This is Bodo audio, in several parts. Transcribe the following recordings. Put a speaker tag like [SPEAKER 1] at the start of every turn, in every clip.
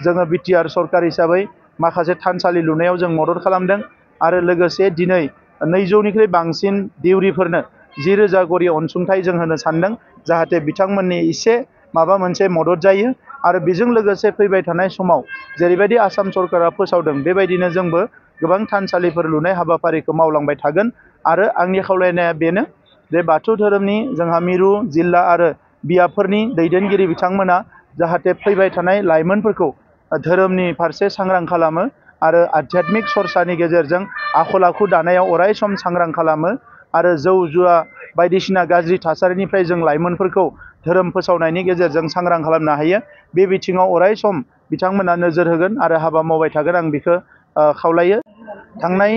[SPEAKER 1] जोङो बिटिआर सरकार हिसाबै माखासे थानसालि लुनायाव जों मदद खालामदों आरो लोगोसे दिनै 200निख्रुइ बांसिन देउरिफोरनो 10,000 गरि अनसुंथाइ जों होनो सानदों जाहाथे बिथांमोननि एसे माबा मोनसे मदद जायो आरो बेजों लोगोसे फैबाय थानाय समाव जेरैबायदि आसाम सरकारा फोसावदों बेबायदिनो जोंबो गोबां थानसालिफोर लुनाय हाबाफारिखौ मावलांबाय थागोन आरो आंनि खावलायनाया बेनो जे बाथौ धोरोमनि जोंहा मिरु जिल्ला आरो बियाबफोरनि दैदेनगिरि बिथांमोना जाहाथे फैबाय थानाय लाइमोनफोरखौ धोरोमनि फारसे सांग्रां खालामो आरो आध्यात्मिक सरसानि गेजेरजों आखल आखु दानायाव अराय सम सांग्रां खालामो आरो जौ जुवा बायदिसिना गाज्रि थासारिनिफ्राय जों लाइमोनफोरखौ धोरोम फोसावनायनि गेजेरजों सांग्रां खालामनो हायो बे बिथिङाव अराय सम बिथांमोना नोजोर होगोन आरो हाबा मावबाय थागोन आं बेखौ खावलायो। थांनाय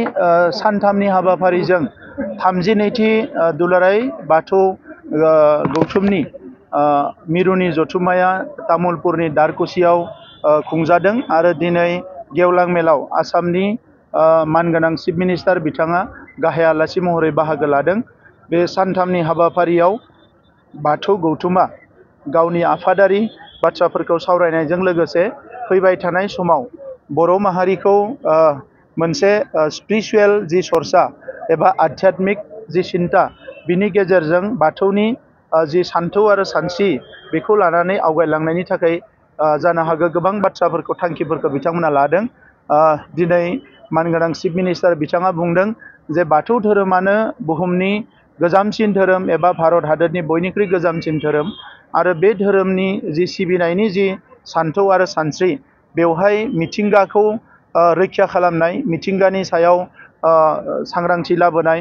[SPEAKER 1] सानथामनि हाबाफारिजों 32थि दुलाराय बाथौ गौथुमनि मिरुनि जथुम्माया तामुलपुरनि दारकुसियाव खुंजादों आरो दिनै गेवलां मेलाव आसामनि मानगोनां चिफ मिनिस्टार बिथाङा गाहाय आलासि महरै बाहागो लादों। बे सानथामनि हाबाफारियाव बाथौ गौथुमा गावनि आफादारि बाथ्राफोरखौ सावरायनायजों लोगोसे फैबाय थानाय समाव बर' माहारिखौ मोनसे स्पिरिचुवेल जि सरसा एबा आध्यात्मिक जि सिन्ता बिनि गेजेरजों बाथौनि जि सान्थौ आरो सानस्रि बेखौ लानानै आवगायलांनायनि थाखाय जानो हागौ गोबां बाथ्राफोरखौ थांखिफोरखौ बिथांमोना लादों। दिनै मानगोनां चिफ मिनिस्टार बिथाङा बुंदों जे बाथौ धोरोमानो बुहुमनि गोजामसिन धोरोम एबा भारत हादरनि बयनिख्रुइ गोजामसिन धोरोम आरो बे धोरोमनि जि सिबिनायनि जि सान्थौ आरो सानस्रि बेवहाय मिथिंगाखौ रैखा खालामनाय मिथिंगानि सायाव सांग्रांथि लाबोनाय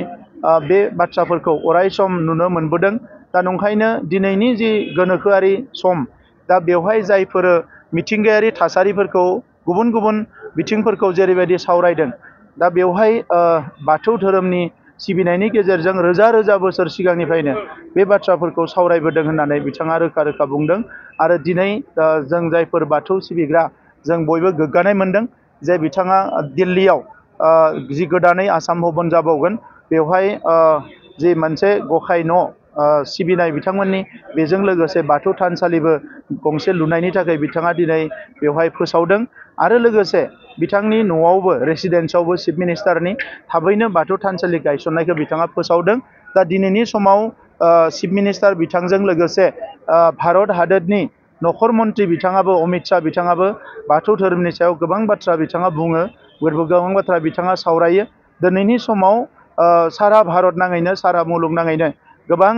[SPEAKER 1] बे बाथ्राफोरखौ अराय सम नुनो मोनबोदों। दा नंखायनो दिनैनि जि गोनोखोआरि सम दा बेवहाय जायफोर मिथिंगायारि थासारिफोरखौ गुबुन गुबुन बिथिंफोरखौ जेरैबायदि सावरायदों दा बेवहाय बाथौ धोरोमनि सिबिनायनि गेजेरजों रोजा रोजा बोसोर सिगांनिफ्रायनो बे बाथ्राफोरखौ सावरायबोदों होननानै बिथाङा रोखा रोखा बुंदों आरो दिनै जों जायफोर बाथौ सिबिग्रा जों बयबो गोग्गानाय मोनदों जे बिथाङा दिल्लीयाव जि गोदानै आसाम भवन जाबावगोन बेवहाय जि मोनसे गखाय न' सिबिनाय बिथांमोननि बेजों लोगोसे बाथौ थानसालिबो गंसे लुनायनि थाखाय बिथाङा दिनै बेवहाय फोसावदों आरो लोगोसे बिथांनि न'आवबो रेसिडेन्सआवबो चिफ मिनिस्टारनि थाबैनो बाथौ थानसालि गायसननायखौ बिथाङा फोसावदों। दा दिनैनि समाव चिफ मिनिस्टार बिथांजों लोगोसे भारत हादरनि नखर मन्त्रि बिथाङाबो अमित शाह बिथाङाबो बाथौ धोरोमनि सायाव गोबां बाथ्रा बिथाङा बुङो गोबां बाथ्रा बिथाङा सावरायो। दिनैनि समाव सारा भारत नाङैनो सारा मुलुग नाङैनो गोबां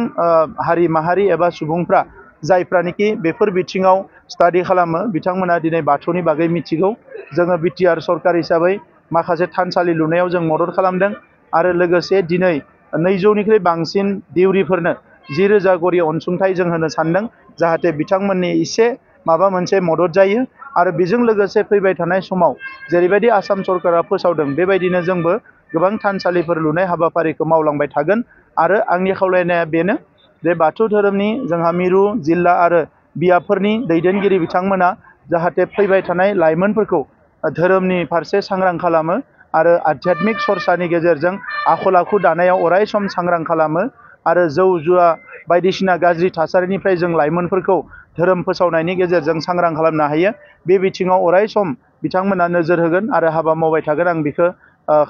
[SPEAKER 1] हारि माहारि एबा सुबुंफ्रा जायफ्रानोखि बेफोर बिथिङाव स्टाडि खालामो बिथांमोना दिनै बाथौनि बागै मिथिगौ। जोङो बिटिआर सरकार हिसाबै माखासे थानसालि लुनायाव जों मदद खालामदों आरो लोगोसे दिनै 200निख्रुइ बांसिन देउरिफोरनो 10,000 गरि अनसुंथाइ जों होनो सानदों जाहाथे बिथांमोननि एसे माबा मोनसे मदद जायो आरो बेजों लोगोसे फैबाय थानाय समाव जेरैबायदि आसाम सरकारा फोसावदों बेबायदिनो जोंबो गोबां थानसालिफोर लुनाय हाबाफारिखौ मावलांबाय थागोन आरो आंनि खावलायनाया बेनो जे बाथौ धोरोमनि जोंहा मिरु जिल्ला आरो बियाबफोरनि दैदेनगिरि बिथांमोना जाहाथे फैबाय थानाय लाइमोनफोरखौ धोरोमनि फारसे सांग्रां खालामो आरो आध्यात्मिक सरसानि गेजेरजों आखल आखु दानायाव अराय सम सांग्रां खालामो आरो जौ जुवा बायदिसिना गाज्रि थासारिनिफ्राय जों लाइमोनफोरखौ धोरोम फोसावनायनि गेजेरजों सांग्रां खालामनो हायो बे बिथिङाव अराय सम बिथांमोना नोजोर होगोन आरो हाबा मावबाय थागोन आं बेखौ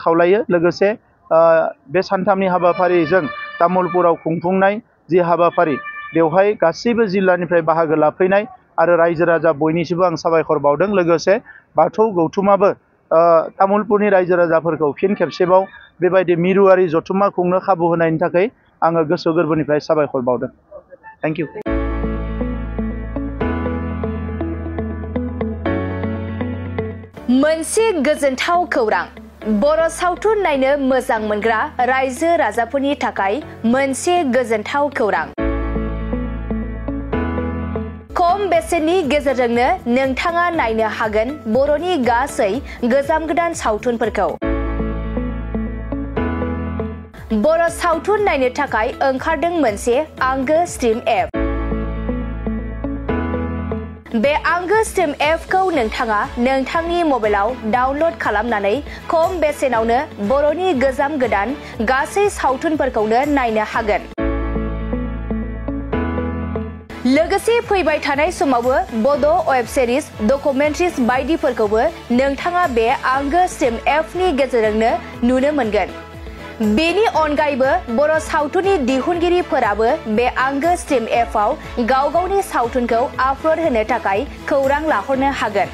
[SPEAKER 1] खावलायो। लोगोसे बे सानथामनि हाबाफारिजों तामुलपुराव खुंफुंनाय जि हाबाफारि बेवहाय गासैबो जिल्लानिफ्राय बाहागो लाफैनाय आरो रायजो राजा बयनिसिमबो आं साबायखर बावदों। लोगोसे बाथौ गौथुमाबो तामुलपुरनि रायजो राजाफोरखौ फिन खेबसेबाव बेबायदि मिरुआरि जथुम्मा खुंनो खाबु होनायनि थाखाय आङो गोसो गोरबोनिफ्राय साबायखर बावदों। Thank you.
[SPEAKER 2] मोनसे गोजोनथाव खौरां बर' सावथुन नायनो मोजां मोनग्रा रायजो राजाफोरनि थाखाय मोनसे गोजोनथाव खौरां। खम बेसेननि गेजेरजोंनो नोंथाङा नायनो हागोन बर'नि गासै गोजाम गोदान सावथुनफोरखौ। बर' सावथुन नायनो थाखाय ओंखारदों मोनसे आंगो स्ट्रिम एप। बे आंगो स्ट्रिम एपखौ नोंथाङा नोंथांनि मबाइलाव डाउनलड खालामनानै खम बेसेनावनो बर'नि गोजाम गोदान गासै सावथुनफोरखौनो नायनो हागोन। लोगोसे फैबाय थानाय समावबो बड' वेब सिरिज डकुमेन्ट्रिज बायदिफोरखौबो नोंथाङा बे आंगो स्ट्रिम एपनि गेजेरजोंनो नुनो मोनगोन। बेनि अनगायैबो बर' सावथुननि दिहुनगिरिफोराबो बे आंगो स्ट्रिम एपआव गाव गावनि सावथुनखौ आपल'ड होनो थाखाय खौरां लाहरनो हागोन।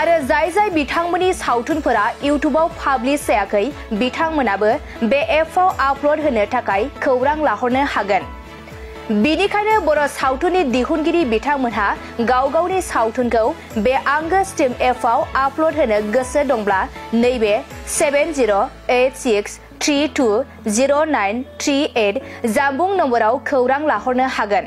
[SPEAKER 2] आरो जाय बिथांमोननि सावथुनफोरा इउटुबाव पाब्लिश जायाखै बिथांमोनाबो बे एपआव आपल'ड होनो थाखाय खौरां लाहरनो हागोन। बिनिखायनो बर' सावथुननि दिहुनगिरि बिथांमोनहा गाव गावनि सावथुनखौ बे आंगो स्ट्रिम एपआव आपल'ड होनो गोसो दंब्ला नैबे 7086320938 जानबुं नम्बराव खौरां लाहरनो हागोन।